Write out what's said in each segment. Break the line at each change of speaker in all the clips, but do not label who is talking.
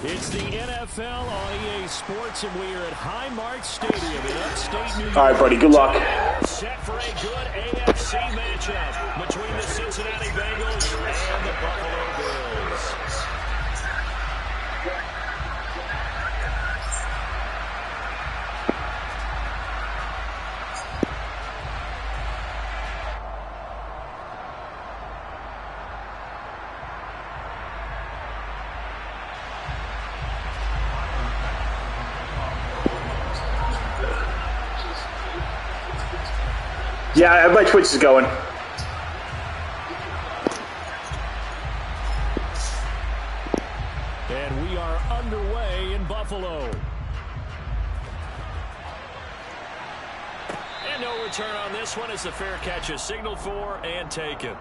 It's the NFL on EA Sports, and we are at Highmark Stadium in upstate New York.
All right, buddy, good luck.
Set for a good AFC matchup between the Cincinnati Bengals and the Buffalo Bills.
Yeah, my Twitch is going.
And we are underway in Buffalo. And no return on this one as the fair catch is signaled for and taken.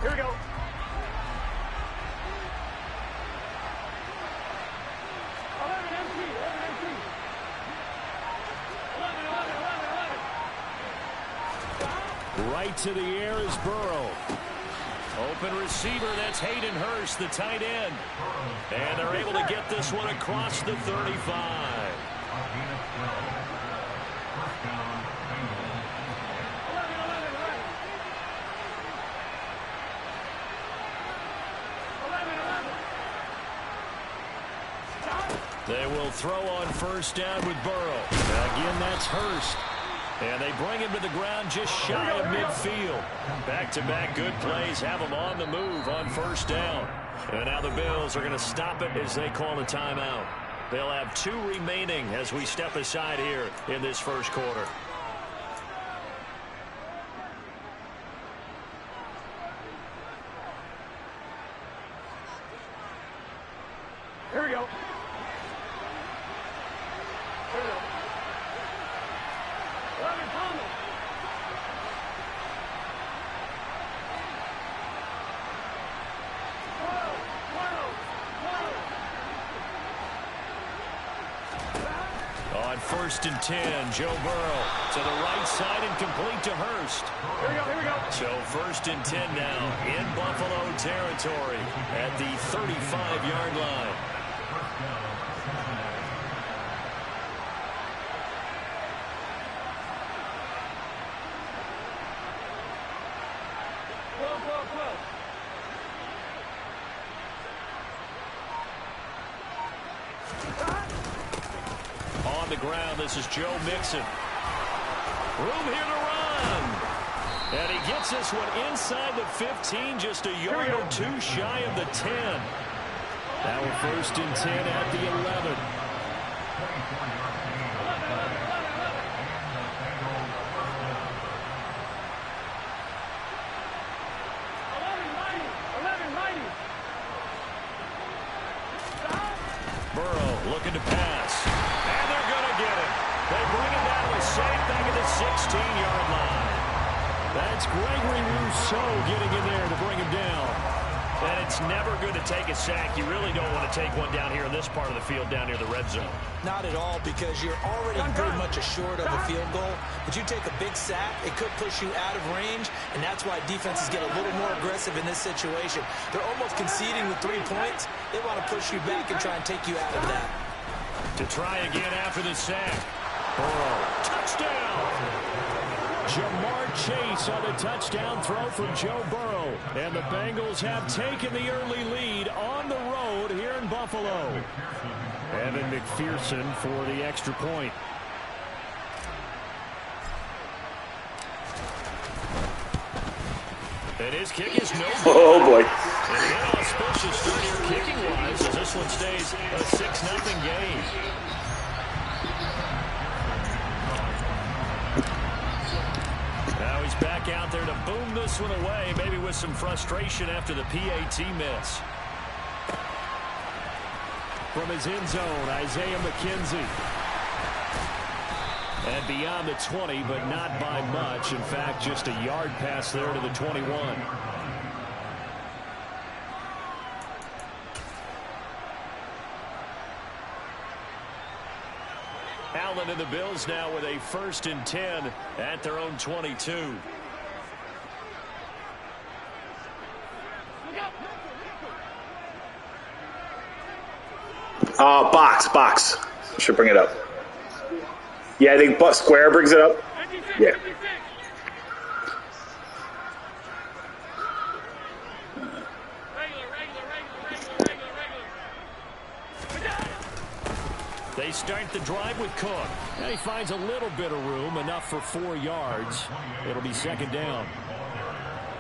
Here we go.
Right to the air is Burrow. Open receiver, that's Hayden Hurst, the tight end. And they're able to get this one across the 35. They will throw on first down with Burrow. Again, that's Hurst. And they bring him to the ground just shy of midfield. Back-to-back good plays have them on the move on first down. And now the Bills are going to stop it as they call a timeout. They'll have 2 remaining as we step aside here in this first quarter.
Here we go.
On first and 10, Joe Burrow to the right side and complete to Hurst.
Here we go.
So first and 10 now in Buffalo territory at the 35-yard line. On the ground, this is Joe Mixon. Room here to run. And he gets this one inside the 15, just a yard or 2 shy of the 10. Now we're first and 10 at the 11. Burrow looking to pass. And they're going to get him. They bring him down to a safe back at the 16-yard line. That's Gregory Rousseau getting in there to bring him down. And it's never good to take a sack. You really don't want to take one down here in this part of the field down near the red zone.
Not at all, because you're already pretty much assured of a field goal. But you take a big sack, it could push you out of range, and that's why defenses get a little more aggressive in this situation. They're almost conceding with 3 points. They want to push you back and try and take you out of that.
To try again after the sack. Burrow, touchdown! Jamar Chase on the touchdown throw from Joe Burrow. And the Bengals have taken the early lead on the road here in Buffalo. Evan McPherson for the extra point. And his kick is no good.
Oh, boy.
And an inauspicious start here kicking-wise as this one stays a 6-0 game. Now he's back out there to boom this one away, maybe with some frustration after the PAT miss. From his end zone, Isaiah McKenzie. And beyond the 20, but not by much. In fact, just a yard pass there to the 21. Allen and the Bills now with a 1st and 10 at their own 22.
Box. Should bring it up. Yeah, I think Square brings it up. Yeah.
They start the drive with Cook. And he finds a little bit of room, enough for 4 yards. It'll be 2nd down.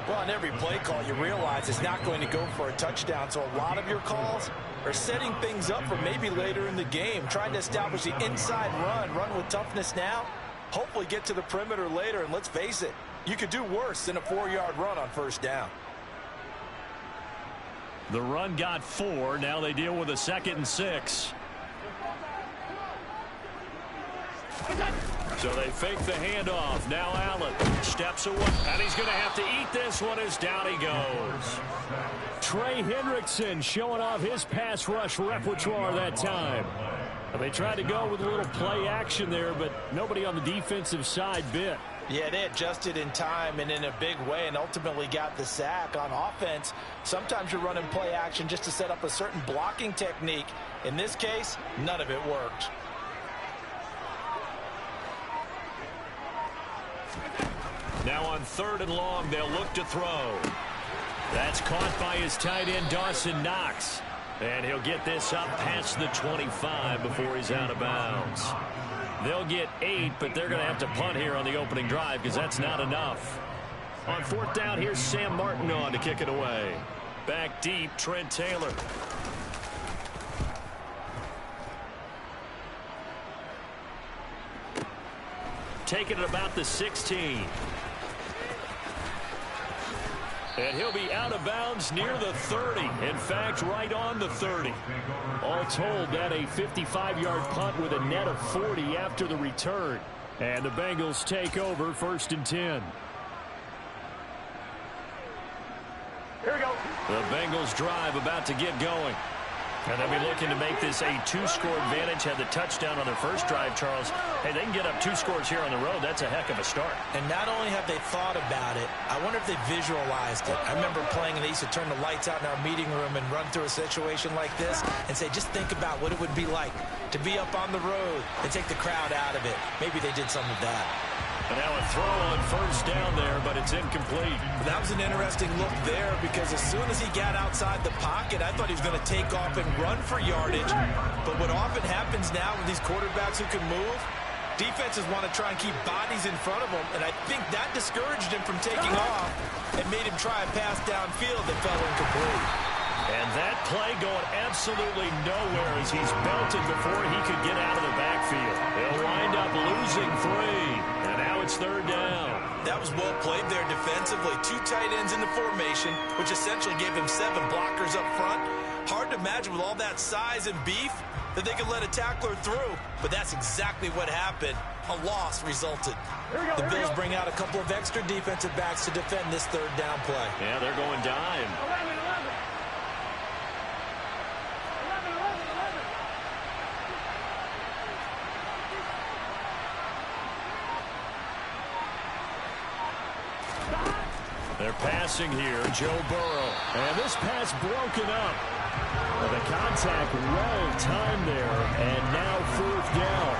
Well, on every play call, you realize it's not going to go for a touchdown. So a lot of your calls are setting things up for maybe later in the game, trying to establish the inside run with toughness now, hopefully get to the perimeter later. And let's face it, you could do worse than a 4-yard run on 1st down.
The run got 4. Now they deal with a 2nd and 6. So they fake the handoff. Now Allen steps away, and he's going to have to eat this one as down he goes. Trey Hendrickson showing off his pass rush repertoire that time. And they tried to go with a little play action there, but nobody on the defensive side bit.
Yeah, they adjusted in time and in a big way and ultimately got the sack. On offense, sometimes you're running play action just to set up a certain blocking technique. In this case, none of it worked.
Now on 3rd and long, they'll look to throw. That's caught by his tight end, Dawson Knox. And he'll get this up past the 25 before he's out of bounds. They'll get 8, but they're going to have to punt here on the opening drive because that's not enough. On 4th down, here's Sam Martin on to kick it away. Back deep, Trent Taylor. Taking it about the 16. And he'll be out of bounds near the 30. In fact, right on the 30. All told, that a 55-yard punt with a net of 40 after the return. And the Bengals take over 1st and 10.
Here we go.
The Bengals drive about to get going. And they'll be looking to make this a 2-score advantage. Had the touchdown on their first drive, Charles. Hey, they can get up 2 scores here on the road. That's a heck of a start.
And not only have they thought about it, I wonder if they visualized it. I remember playing, and they used to turn the lights out in our meeting room and run through a situation like this and say, just think about what it would be like to be up on the road and take the crowd out of it. Maybe they did some of that.
And now a throw on 1st down there, but it's incomplete.
That was an interesting look there because as soon as he got outside the pocket, I thought he was going to take off and run for yardage. But what often happens now with these quarterbacks who can move, defenses want to try and keep bodies in front of them, and I think that discouraged him from taking off and made him try a pass downfield that fell incomplete.
And that play going absolutely nowhere as he's belted before he could get out of the backfield. He'll wind up losing 3. And now it's 3rd down.
That was well played there defensively. 2 tight ends in the formation, which essentially gave him 7 blockers up front. Hard to imagine with all that size and beef that they could let a tackler through. But that's exactly what happened. A loss resulted. The Bills bring out a couple of extra defensive backs to defend this 3rd down play.
Yeah, they're going dime. They're passing here, Joe Burrow. And this pass broken up. Well, the contact well timed there, and now 4th down.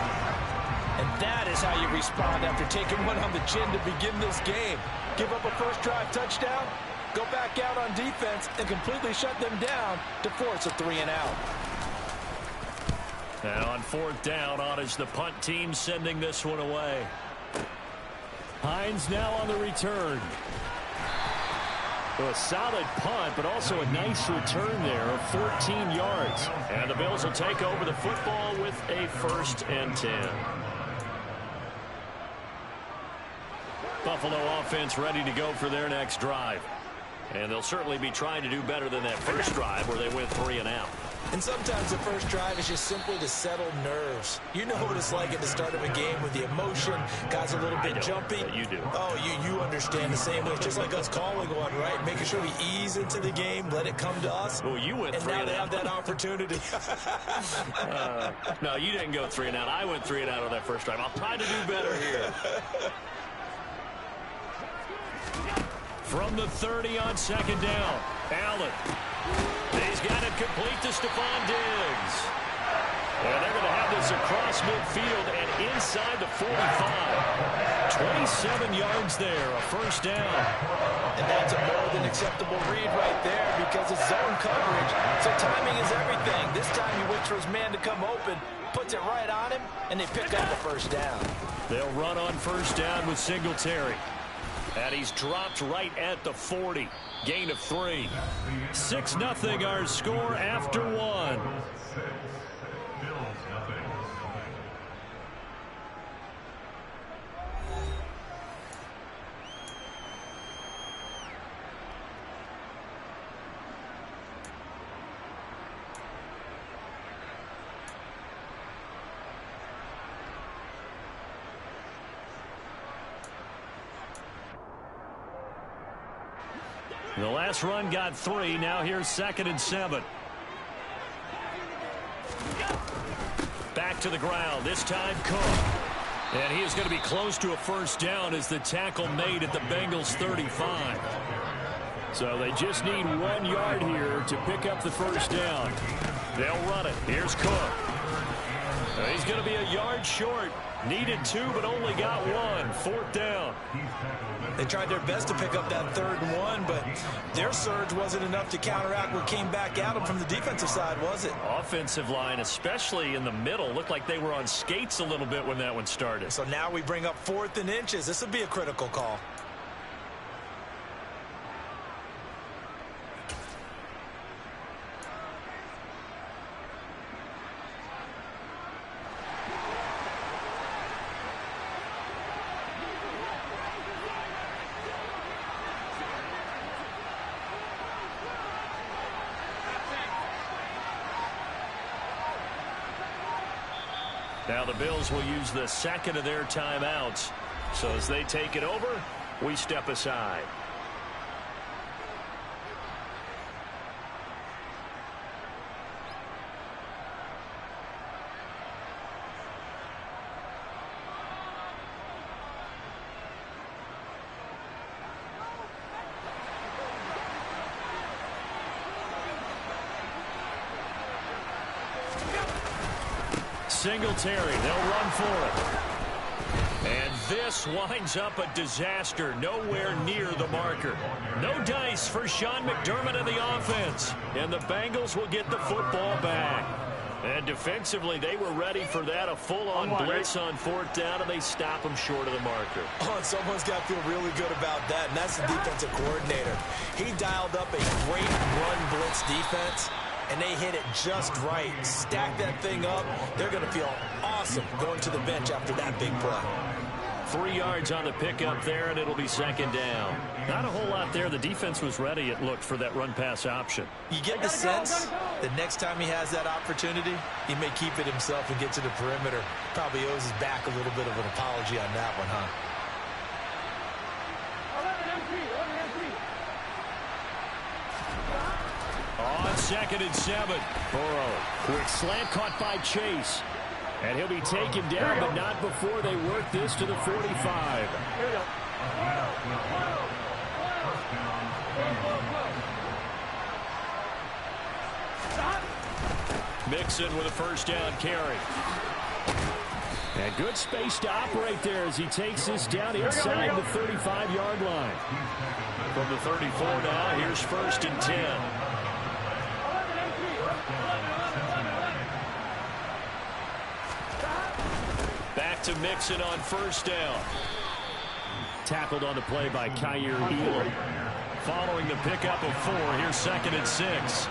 And that is how you respond after taking one on the chin to begin this game. Give up a first drive touchdown, go back out on defense, and completely shut them down to force a 3-and-out.
And on 4th down, on is the punt team sending this one away. Hines now on the return. So a solid punt, but also a nice return there of 14 yards. And the Bills will take over the football with a 1st and 10. Buffalo offense ready to go for their next drive. And they'll certainly be trying to do better than that first drive where they went 3-and-out.
And sometimes the first drive is just simply to settle nerves. You know what it's like at the start of a game with the emotion, guys a little bit jumpy.
You do.
Oh, you understand the same way. It's just like us calling one, right? Making sure we ease into the game, let it come to us.
Well, you went
and
3
now
and
they
out.
have that opportunity.
No, you didn't go 3 and out. I went 3 and out on that first drive. I'll try to do better here. From the 30 on second down, Allen. He's got it complete to Stephon Diggs. And they're going to have this across midfield and inside the 45. 27 yards there, a first down.
And that's a more than acceptable read right there because it's zone coverage. So timing is everything. This time he waits for his man to come open, puts it right on him, and they pick up the first down.
They'll run on first down with Singletary. And he's dropped right at the 40. Gain of 3. 6-0 our score after 1. The last run got 3. Now here's 2nd and 7. Back to the ground. This time Cook. And he is going to be close to a first down as the tackle made at the Bengals 35. So they just need 1 yard here to pick up the first down. They'll run it. Here's Cook. He's going to be a yard short. Needed 2, but only got 1. 4th down.
They tried their best to pick up that 3rd and 1, but their surge wasn't enough to counteract what came back at them from the defensive side, was it?
Offensive line, especially in the middle, looked like they were on skates a little bit when that one started.
So now we bring up 4th and inches. This would be a critical call.
Now the Bills will use the 2nd of their timeouts. So as they take it over, we step aside. Singletary, they'll run for it. And this winds up a disaster, nowhere near the marker. No dice for Sean McDermott and the offense. And the Bengals will get the football back. And defensively, they were ready for that, a full-on blitz on 4th down, and they stop them short of the marker.
Oh, and someone's got to feel really good about that, and that's the defensive coordinator. He dialed up a great run blitz defense, and they hit it just right. Stack that thing up. They're going to feel awesome going to the bench after that big play.
3 yards on the pickup there, and it'll be 2nd down. Not a whole lot there. The defense was ready, it looked, for that run-pass option.
You get the sense that next time he has that opportunity, he may keep it himself and get to the perimeter. Probably owes his back a little bit of an apology on that one, huh?
On 2nd and 7. Burrow, quick slant caught by Chase. And he'll be taken down, but not before they work this to the 45.
Here we go.
Mixon with a first down carry. And good space to operate there as he takes this down inside the 35-yard line. From the 34 now, here's 1st and 10. Back to Mixon on first down. Tackled on the play by Kyer Elam. Following the pickup of 4, here's 2nd and 6.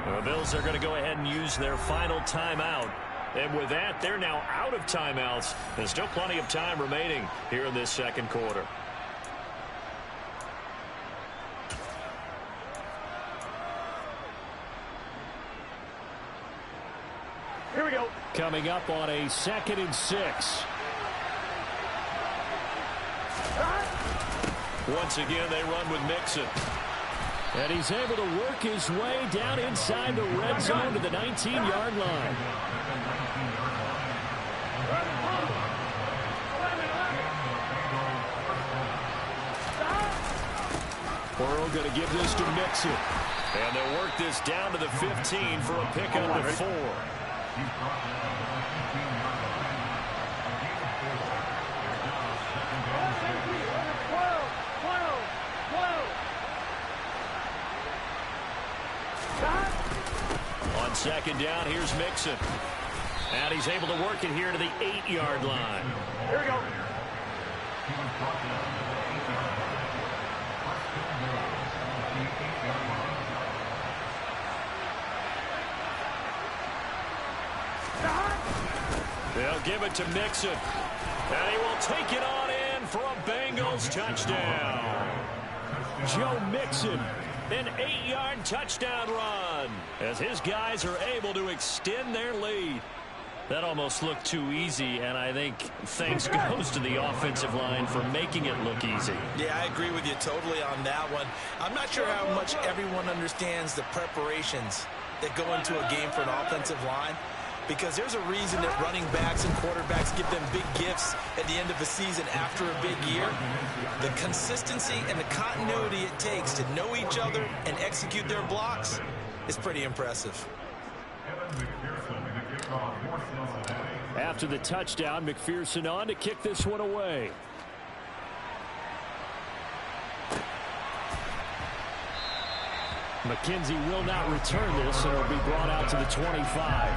The Bills are going to go ahead and use their final timeout. And with that, they're now out of timeouts. There's still plenty of time remaining here in this second quarter.
Here we go.
Coming up on a 2nd and 6. Once again, they run with Mixon. And he's able to work his way down inside the red zone to the 19-yard line. Burrow going to give this to Mixon. And they'll work this down to the 15 for a pickup of 4. On 2nd down, here's Mixon. And he's able to work it here to the 8-yard line.
Here we go.
They'll give it to Mixon. And he will take it on in for a Bengals touchdown. Joe Mixon, an 8-yard touchdown run, as his guys are able to extend their lead. That almost looked too easy, and I think thanks goes to the offensive line for making it look easy.
Yeah, I agree with you totally on that one. I'm not sure how much everyone understands the preparations that go into a game for an offensive line, because there's a reason that running backs and quarterbacks give them big gifts at the end of a season after a big year. The consistency and the continuity it takes to know each other and execute their blocks is pretty impressive.
After the touchdown, McPherson on to kick this one away. McKenzie will not return this, and it'll be brought out to the 25.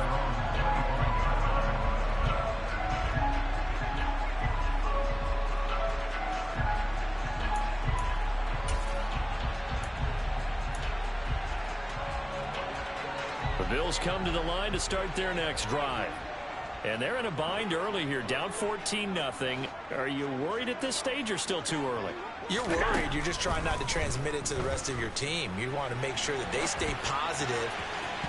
The Bills come to the line to start their next drive. And they're in a bind early here, down 14-0. Are you worried at this stage or still too early?
You're worried. You're just trying not to transmit it to the rest of your team. You want to make sure that they stay positive.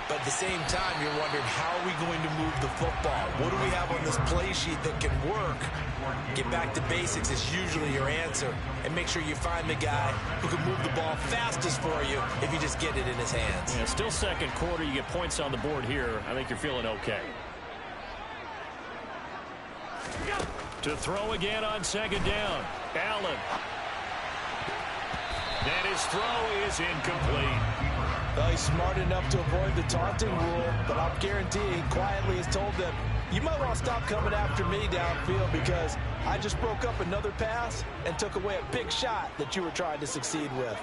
But at the same time, you're wondering, how are we going to move the football? What do we have on this play sheet that can work? Get back to basics is usually your answer. And make sure you find the guy who can move the ball fastest for you if you just get it in his hands.
Yeah, still second quarter. You get points on the board here. I think you're feeling okay. To throw again on 2nd down. Allen. And his throw is incomplete.
Well, he's smart enough to avoid the taunting rule, but I'll guarantee he quietly has told them, you might want to stop coming after me downfield because I just broke up another pass and took away a big shot that you were trying to succeed with.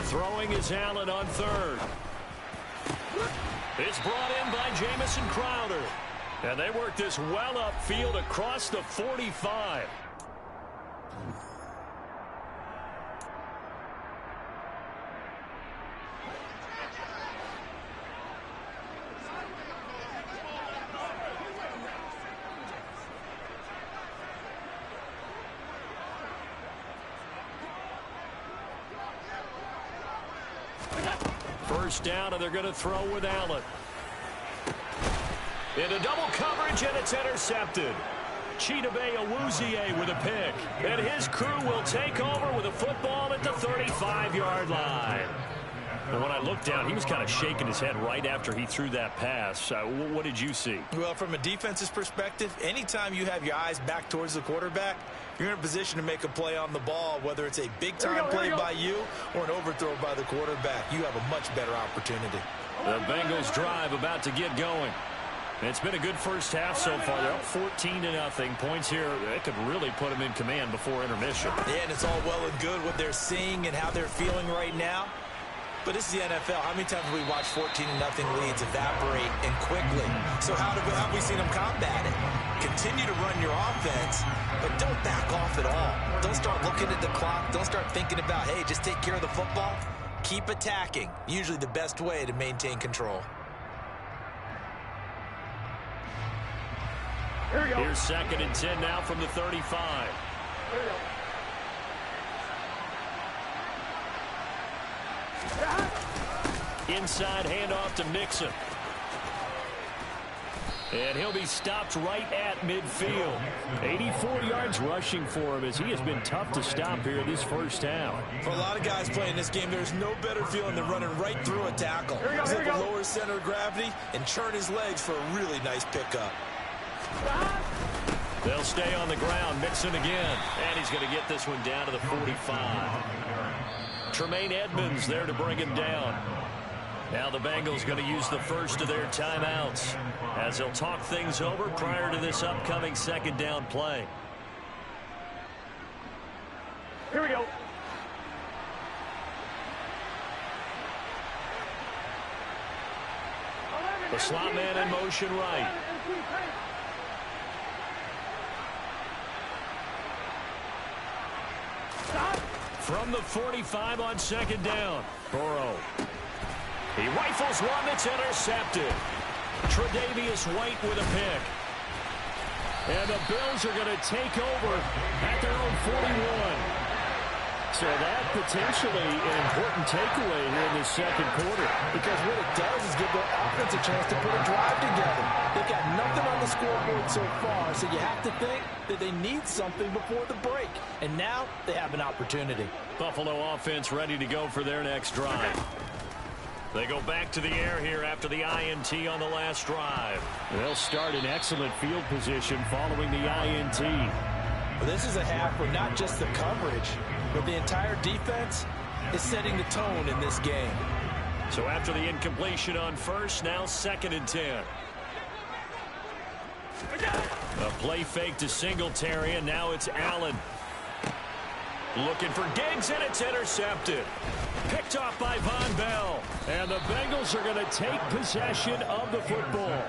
Throwing is Allen on 3rd. It's brought in by Jamison Crowder. And they work this well upfield across the 45. First down, and they're going to throw with Allen. Into double coverage, and it's intercepted. Chidobe Awuzie with a pick. And his crew will take over with a football at the 35-yard line. And when I looked down, he was kind of shaking his head right after he threw that pass. What did you see?
Well, from a defense's perspective, anytime you have your eyes back towards the quarterback, you're in a position to make a play on the ball, whether it's a big-time play by you or an overthrow by the quarterback. You have a much better opportunity.
The Bengals drive about to get going. It's been a good first half so far. They're up 14-0. Points here, it could really put them in command before intermission.
Yeah, and it's all well and good what they're seeing and how they're feeling right now. But this is the NFL. How many times have we watched 14-0 leads evaporate and quickly? So how have we seen them combat it? Continue to run your offense, but don't back off at all. Don't start looking at the clock. Don't start thinking about, hey, just take care of the football. Keep attacking. Usually the best way to maintain control.
Here we go.
Here's 2nd and 10 now from the 35.
Here we go.
Inside handoff to Mixon. And he'll be stopped right at midfield. 84 yards rushing for him as he has been tough to stop here this first half.
For a lot of guys playing this game, there's no better feeling than running right through a tackle. He's able to lower his center of gravity and churn his legs for a really nice pickup.
They'll stay on the ground. Mixon again. And he's going to get this one down to the 45. Tremaine Edmonds there to bring him down. Now the Bengals going to use the first of their timeouts as they'll talk things over prior to this upcoming second down play.
Here we go.
The slot man in motion right. From the 45 on second down. Burrow. He rifles one that's intercepted. Tre'Davious White with a pick. And the Bills are going to take over at their own 41. So that potentially an important takeaway here in this second quarter.
Because what it does is give their offense a chance to put a drive together. They've got nothing on the scoreboard so far, so you have to think that they need something before the break. And now they have an opportunity.
Buffalo offense ready to go for their next drive. They go back to the air here after the INT on the last drive. They'll start in excellent field position following the INT.
Well, this is a half where not just the coverage, but the entire defense is setting the tone in this game.
So after the incompletion on first, now 2nd and 10. A play fake to Singletary, and now it's Allen. Looking for Diggs, and it's intercepted. Picked off by Von Bell. And the Bengals are going to take possession of the football.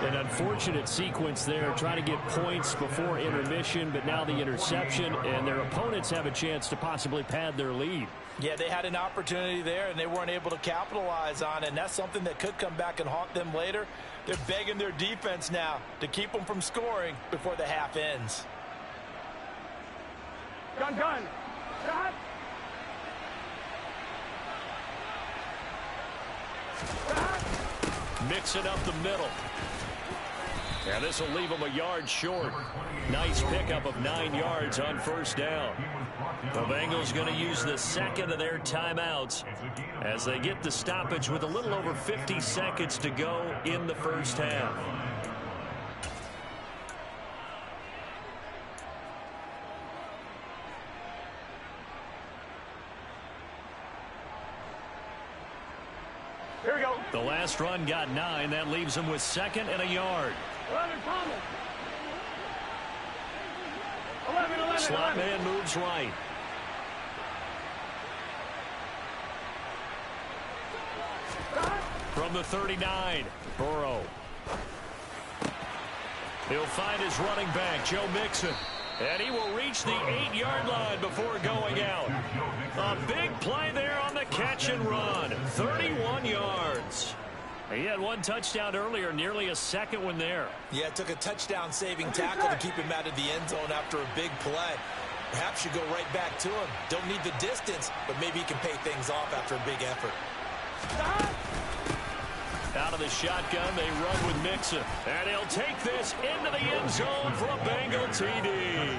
An unfortunate sequence there, trying to get points before intermission, but now the interception, and their opponents have a chance to possibly pad their lead.
Yeah, they had an opportunity there, and they weren't able to capitalize on it, and that's something that could come back and haunt them later. They're begging their defense now to keep them from scoring before the half ends.
Gun. Shot.
Mix it up the middle. And this will leave them a yard short. Nice pickup of 9 yards on first down. The Bengals going to use the second of their timeouts as they get the stoppage with a little over 50 seconds to go in the first half.
Here we go.
The last run got 9. That leaves them with 2nd and a yard.
11.
Slot man moves right. From the 39, Burrow. He'll find his running back, Joe Mixon. And he will reach the 8-yard line before going out. A big play there on the catch and run. 31 yards. He had one touchdown earlier, nearly a second one there.
Yeah, it took a touchdown-saving tackle to keep him out of the end zone after a big play. Perhaps you go right back to him. Don't need the distance, but maybe he can pay things off after a big effort.
Out of the shotgun, they run with Mixon. And he'll take this into the end zone for a Bengal TD.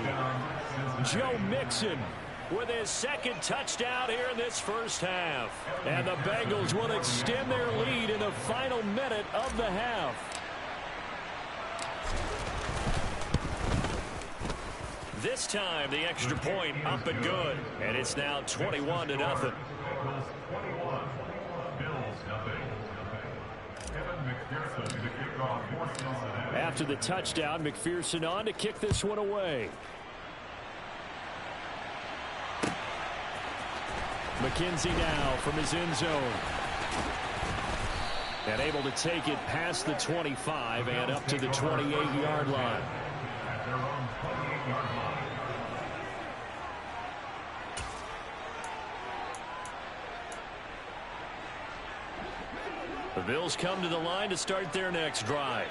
Joe Mixon with his 2nd touchdown here in this first half. And the Bengals will extend their lead in the final minute of the half. This time, the extra point up and good. And it's now 21-0. After the touchdown, McPherson on to kick this one away. McKenzie now from his end zone. And able to take it past the 25 and up to the 28-yard line. The Bills come to the line to start their next drive.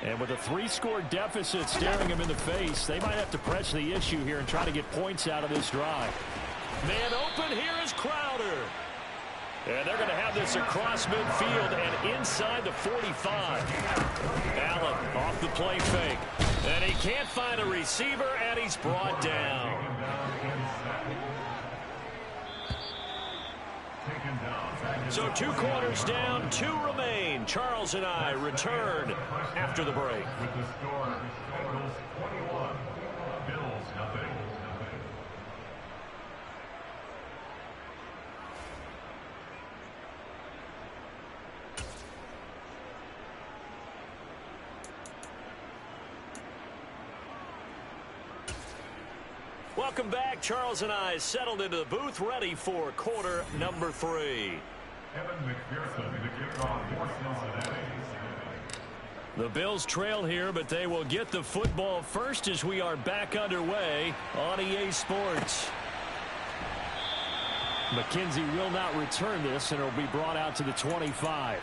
And with a 3-score deficit staring them in the face, they might have to press the issue here and try to get points out of this drive. Man open, here is Crowder. And they're going to have this across midfield and inside the 45. Allen off the play fake. And he can't find a receiver, and he's brought down. So 2 quarters down, 2 remain. Charles and I return after the break.
With the score, Bengals 21, Bills nothing.
Welcome back. Charles and I settled into the booth, ready for quarter number 3.
Evan McPherson to kick off for Cincinnati.
The Bills trail here, but they will get the football first as we are back underway on EA Sports. McKenzie will not return this, and it will be brought out to the 25.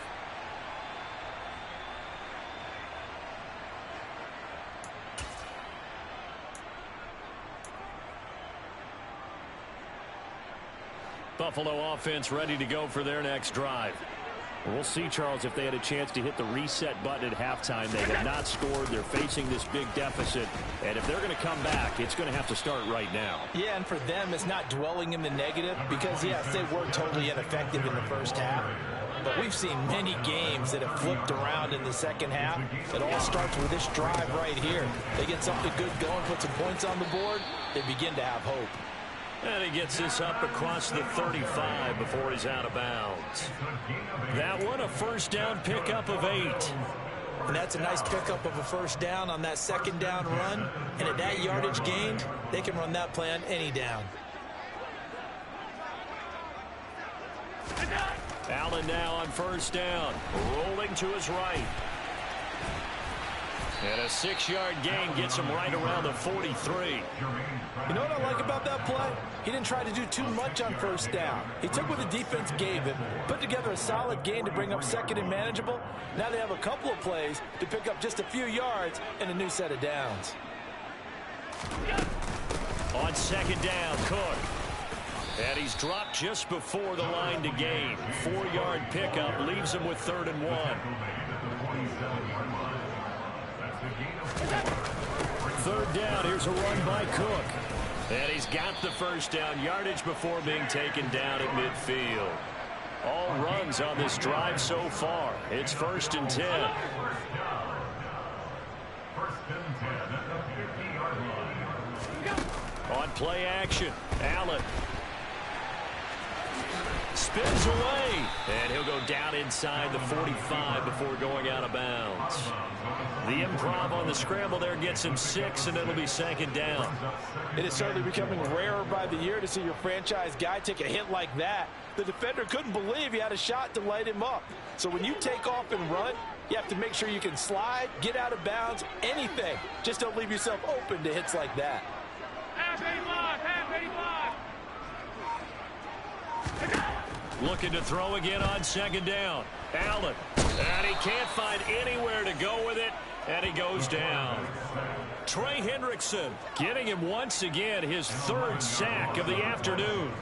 Buffalo offense ready to go for their next drive. We'll see, Charles, if they had a chance to hit the reset button at halftime. They have not scored. They're facing this big deficit. And if they're going to come back, it's going to have to start right now.
Yeah, and for them, it's not dwelling in the negative because, yes, they were totally ineffective in the first half. But we've seen many games that have flipped around in the second half. It all starts with this drive right here. They get something good going, put some points on the board, they begin to have hope.
And he gets this up across the 35 before he's out of bounds. That one, a first down pickup of 8.
And that's a nice pickup of a first down on that second down run. And at that yardage gained, they can run that play on any down.
Allen now on first down, rolling to his right. And a 6-yard gain gets him right around the 43.
You know what I like about that play? He didn't try to do too much on first down. He took what the defense gave him, put together a solid gain to bring up second and manageable. Now they have a couple of plays to pick up just a few yards and a new set of downs.
On second down, Cook. And he's dropped just before the line to gain. 4-yard pickup leaves him with 3rd and 1. 3rd down, here's a run by Cook. And he's got the first down yardage before being taken down at midfield. All runs on this drive so far. It's 1st and 10. On play action, Allen spins away, and he'll go down inside the 45 before going out of bounds. The improv on the scramble there gets him 6, and it'll be 2nd down.
It is certainly becoming rarer by the year to see your franchise guy take a hit like that. The defender couldn't believe he had a shot to light him up. So when you take off and run, you have to make sure you can slide, get out of bounds, anything. Just don't leave yourself open to hits like that.
Half 85.
Looking to throw again on 2nd down. Allen. And he can't find anywhere to go with it. And he goes down. Trey Hendrickson getting him once again his 3rd sack of the afternoon.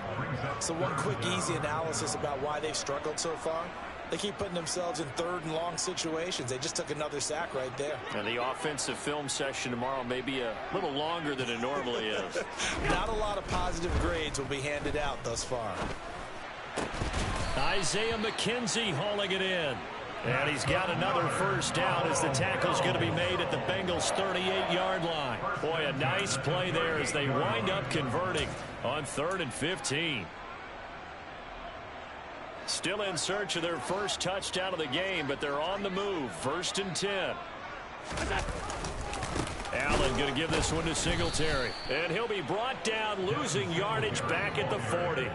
So one quick, easy analysis about why they've struggled so far. They keep putting themselves in 3rd and long situations. They just took another sack right there.
And the offensive film session tomorrow may be a little longer than it normally is.
Not a lot of positive grades will be handed out thus far.
Isaiah McKenzie hauling it in. And he's got another first down as the tackle's going to be made at the Bengals' 38-yard line. Boy, a nice play there as they wind up converting on 3rd and 15. Still in search of their first touchdown of the game, but they're on the move. 1st and 10. Allen going to give this one to Singletary. And he'll be brought down, losing yardage back at the 40.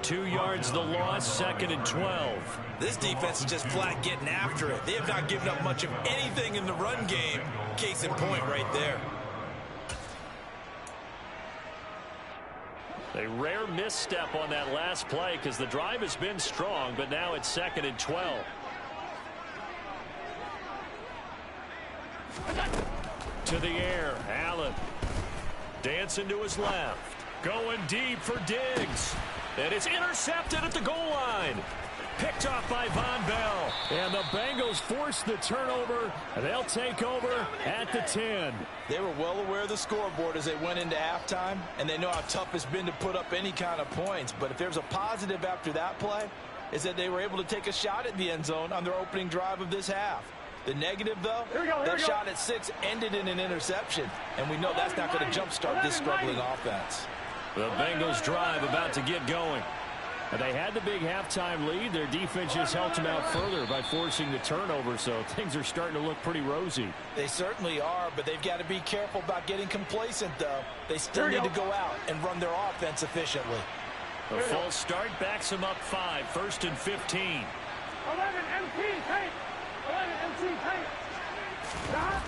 2 yards the loss, 2nd and 12.
This defense is just flat getting after it. They have not given up much of anything in the run game. Case in point right there.
A rare misstep on that last play because the drive has been strong, but now it's 2nd and 12. To the air, Allen. Dancing to his left. Going deep for Diggs. And it's intercepted at the goal line. Picked off by Von Bell. And the Bengals force the turnover. And they'll take over at the 10.
They were well aware of the scoreboard as they went into halftime, and they know how tough it's been to put up any kind of points. But if there's a positive after that play, is that they were able to take a shot at the end zone on their opening drive of this half. The negative, though, that shot at 6 ended in an interception, and we know that's not going to jumpstart this struggling offense.
The Bengals drive about to get going. And they had the big halftime lead. Their defense just helped them out further by forcing the turnover, so things are starting to look pretty rosy.
They certainly are, but they've got to be careful about getting complacent, though. They still need to go out and run their offense efficiently.
A false start backs them up 5, 1st and 15.
11 MT tape. 11 MT tape. Stop.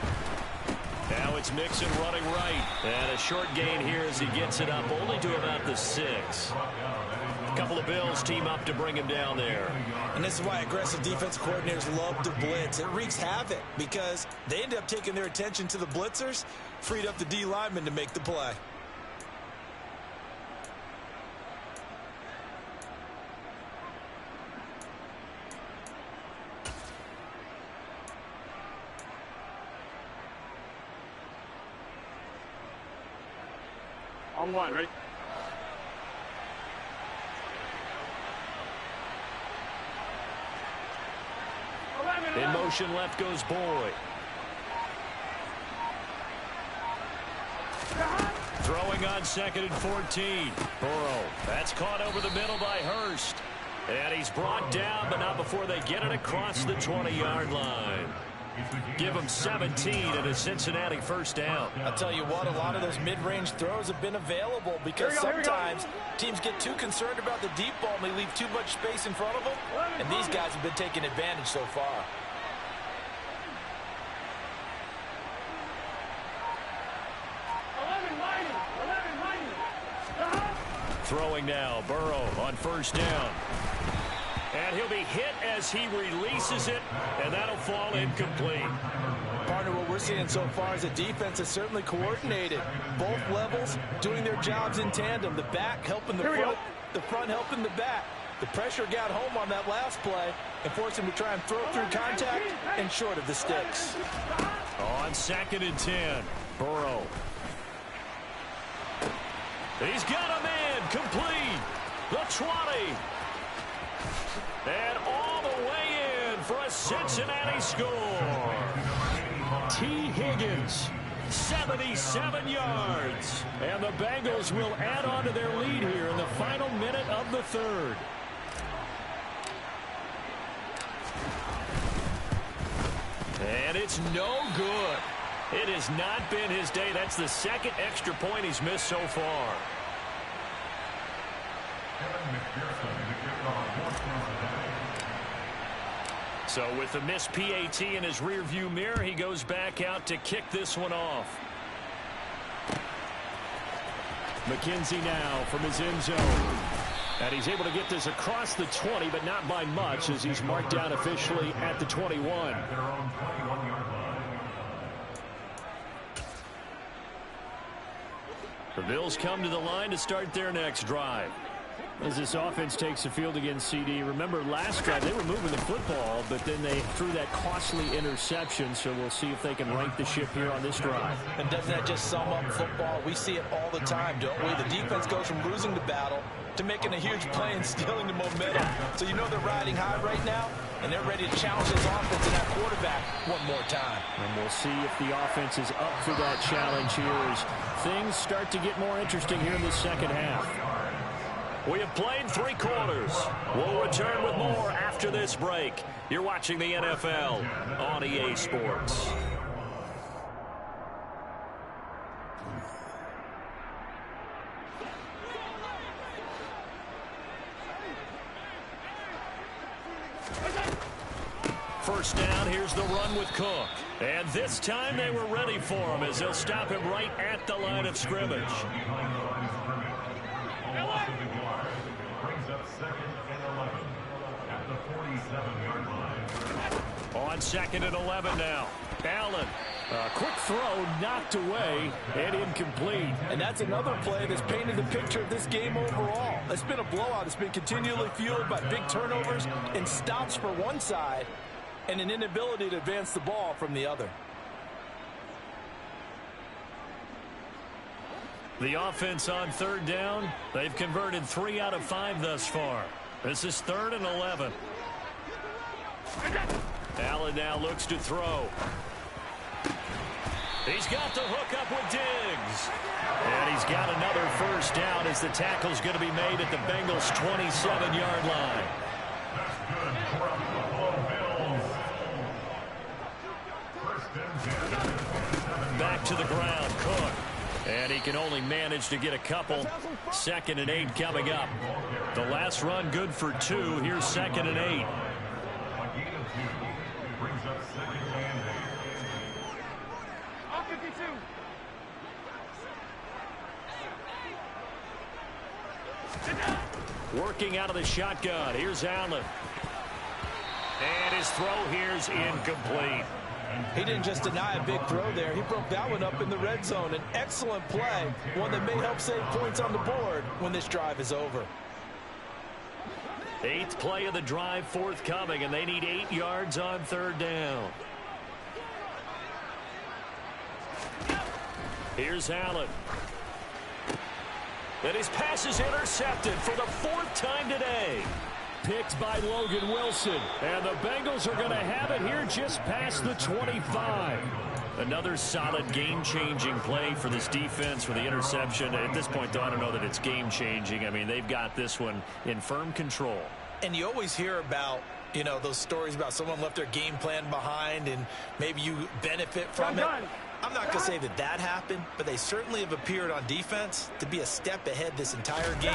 Now it's Mixon running right. And a short gain here as he gets it up only to about the 6. A couple of Bills team up to bring him down there.
And this is why aggressive defense coordinators love to blitz. It wreaks havoc because they end up taking their attention to the blitzers, freed up the D lineman to make the play.
On one, ready?
In motion, left goes Boyd. Throwing on 2nd and 14. Burrow. That's caught over the middle by Hurst. And he's brought down, but not before they get it across the 20-yard line. Give them 17 and a Cincinnati first down.
I'll tell you what, a lot of those mid-range throws have been available because sometimes teams get too concerned about the deep ball and they leave too much space in front of them. And these guys have been taking advantage so far.
Throwing now, Burrow on first down. And he'll be hit as he releases it, and that'll fall incomplete.
Partner, what we're seeing so far is the defense is certainly coordinated. Both levels doing their jobs in tandem. The back helping the front helping the back. The pressure got home on that last play and forced him to try and throw through contact and short of the sticks.
On 2nd and 10, Burrow. He's got a man complete. The 20. And all the way in for a Cincinnati score. T. Higgins, 77 yards. And the Bengals will add on to their lead here in the final minute of the 3rd. And it's no good. It has not been his day. That's the 2nd extra point he's missed so far. So with the missed PAT in his rearview mirror, he goes back out to kick this one off. McKenzie now from his end zone. And he's able to get this across the 20, but not by much as he's marked down officially at the 21. The Bills come to the line to start their next drive. As this offense takes the field against CD, remember last drive they were moving the football, but then they threw that costly interception, so we'll see if they can right the ship here on this drive.
And doesn't that just sum up football? We see it all the time, don't we? The defense goes from losing the battle to making a huge play and stealing the momentum. So you know they're riding high right now, and they're ready to challenge this offense and that quarterback one more time.
And we'll see if the offense is up for that challenge here as things start to get more interesting here in the second half. We have played 3 quarters. We'll return with more after this break. You're watching the NFL on EA Sports. First down, here's the run with Cook. And this time they were ready for him as they'll stop him right at the line of scrimmage.
Brings up 2nd and 11 at the 47-yard line.
On 2nd and 11 now. Allen A quick throw knocked away and incomplete.
And that's another play that's painted the picture of this game overall. It's been a blowout. It's been continually fueled by big turnovers and stops for one side and an inability to advance the ball from the other.
The offense on third down, they've converted 3 out of 5 thus far. This is 3rd and 11. Allen now looks to throw. He's got the hook up with Diggs. And he's got another first down as the tackle's going to be made at the Bengals' 27-yard line. Back to the ground, Cook. And he can only manage to get a couple. 2nd and 8 coming up. The last run good for 2. Here's 2nd and 8. Working out of the shotgun. Here's Allen. And his throw here's incomplete.
He didn't just deny a big throw there. He broke that one up in the red zone. An excellent play. One that may help save points on the board when this drive is over.
8th play of the drive forthcoming, and they need 8 yards on third down. Here's Allen. And his pass is intercepted for the 4th time today. Picked by Logan Wilson. And the Bengals are going to have it here just past the 25. Another solid game-changing play for this defense for the interception. At this point, though, I don't know that it's game-changing. I mean, they've got this one in firm control.
And you always hear about, you know, those stories about someone left their game plan behind and maybe you benefit from it. I'm not going to say that that happened, but they certainly have appeared on defense to be a step ahead this entire game.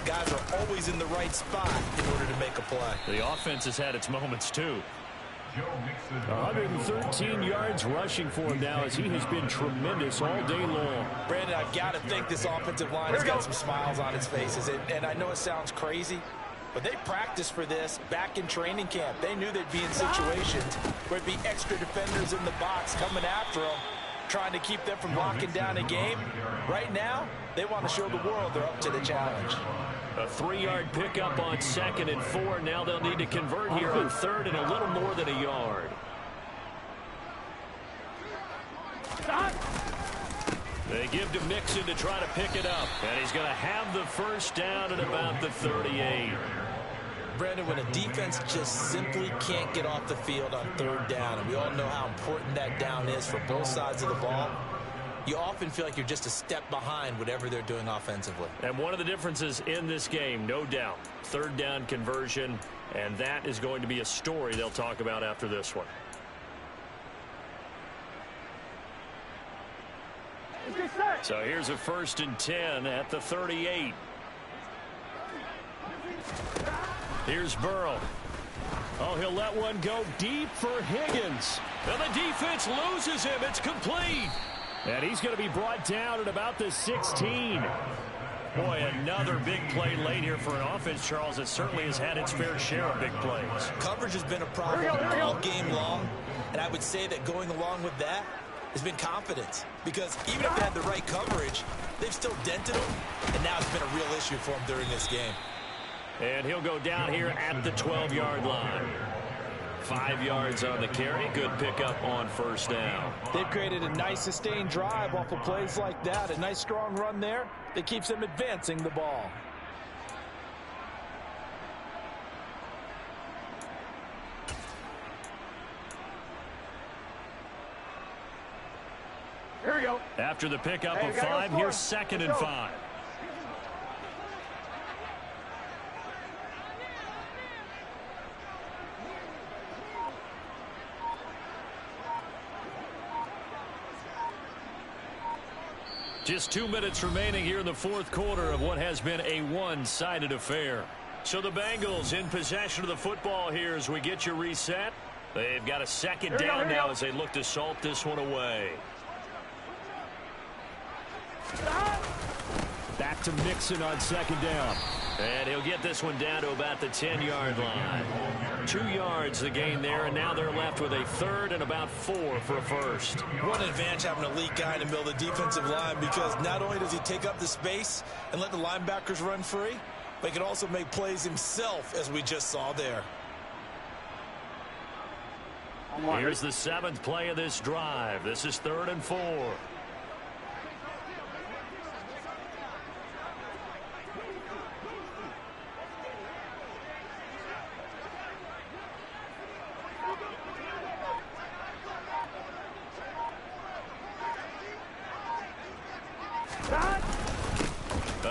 Guys are always in the right spot in order to make a play.
The offense has had its moments, too. 113 yards rushing for him now as he has been tremendous all day long.
Brandon, I've got to think this offensive line has got some smiles on its faces. And I know it sounds crazy, but they practiced for this back in training camp. They knew they'd be in situations where it'd be extra defenders in the box coming after them, trying to keep them from locking down a game. Right now, they want to show the world they're up to the challenge.
A 3-yard pickup on 2nd and 4. Now they'll need to convert here on 3rd and a little more than a yard. They give to Mixon to try to pick it up. And he's going to have the first down at about the 38.
Brandon, when a defense just simply can't get off the field on third down, and we all know how important that down is for both sides of the ball, you often feel like you're just a step behind whatever they're doing offensively.
And one of the differences in this game, no doubt, third down conversion, and that is going to be a story they'll talk about after this one. So here's a 1st and 10 at the 38. Here's Burrow. Oh, he'll let one go deep for Higgins. And the defense loses him. It's complete. And he's going to be brought down at about the 16. Boy, another big play late here for an offense, Charles, that certainly has had its fair share of big plays.
Coverage has been a problem all game long, and I would say that going along with that has been confidence. Because even if they had the right coverage, they've still dented them, and now it's been a real issue for them during this game.
And he'll go down here at the 12-yard line. 5 yards on the carry. Good pickup on first down.
They've created a nice sustained drive off of plays like that. A nice strong run there that keeps them advancing the ball.
Here we go.
After the pickup of 5, here's 2nd and 5. Just 2 minutes remaining here in the 4th quarter of what has been a one-sided affair. So the Bengals in possession of the football here as we get you reset. They've got a 2nd down now as they look to salt this one away. Back to Mixon on 2nd down. And he'll get this one down to about the 10-yard line. 2 yards the gain there, and now they're left with a third and about 4 for a first.
What an advantage having an elite guy in the middle of the defensive line, because not only does he take up the space and let the linebackers run free, but he can also make plays himself, as we just saw there.
Here's the 7th play of this drive. This is 3rd and 4.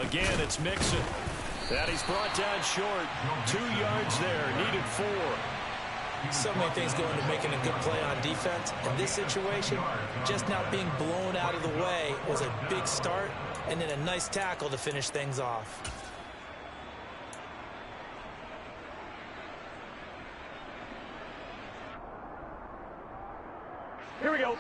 Again, it's Mixon. And he's brought down short. 2 yards there. Needed 4.
So many things go into making a good play on defense. In this situation, just not being blown out of the way was a big start, and then a nice tackle to finish things off.
Here we go.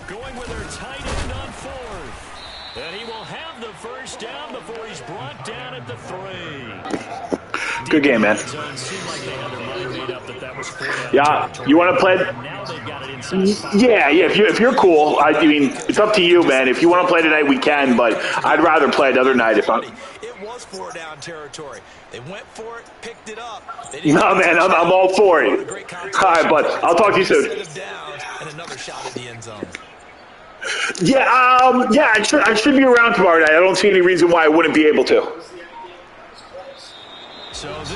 Going with their tight end on 4th. And he will have the first down before he's brought down at the 3.
Good game, man. Yeah, you want to play? Yeah. If you're cool, I mean, it's up to you, man. If you want to play tonight, we can. But I'd rather play another night if I'm.
It was 4-down territory. They went for it, picked it up.
No, man, I'm all for it. All right, bud. I'll talk to you soon.
And another shot at the end zone.
Yeah, I should be around tomorrow night. I don't see any reason why I wouldn't be able to.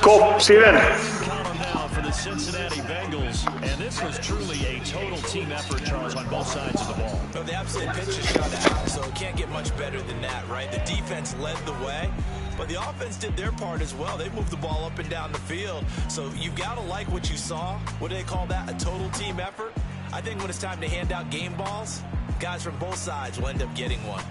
Cool. See you then.
Now for the Cincinnati Bengals, and this was truly a total team effort, Charles, on both sides of the ball.
No, they absolutely pitched a shutout, so it can't get much better than that, right? The defense led the way, but the offense did their part as well. They moved the ball up and down the field, so you've got to like what you saw. What do they call that? A total team effort? I think when it's time to hand out game balls, guys from both sides will end up getting one.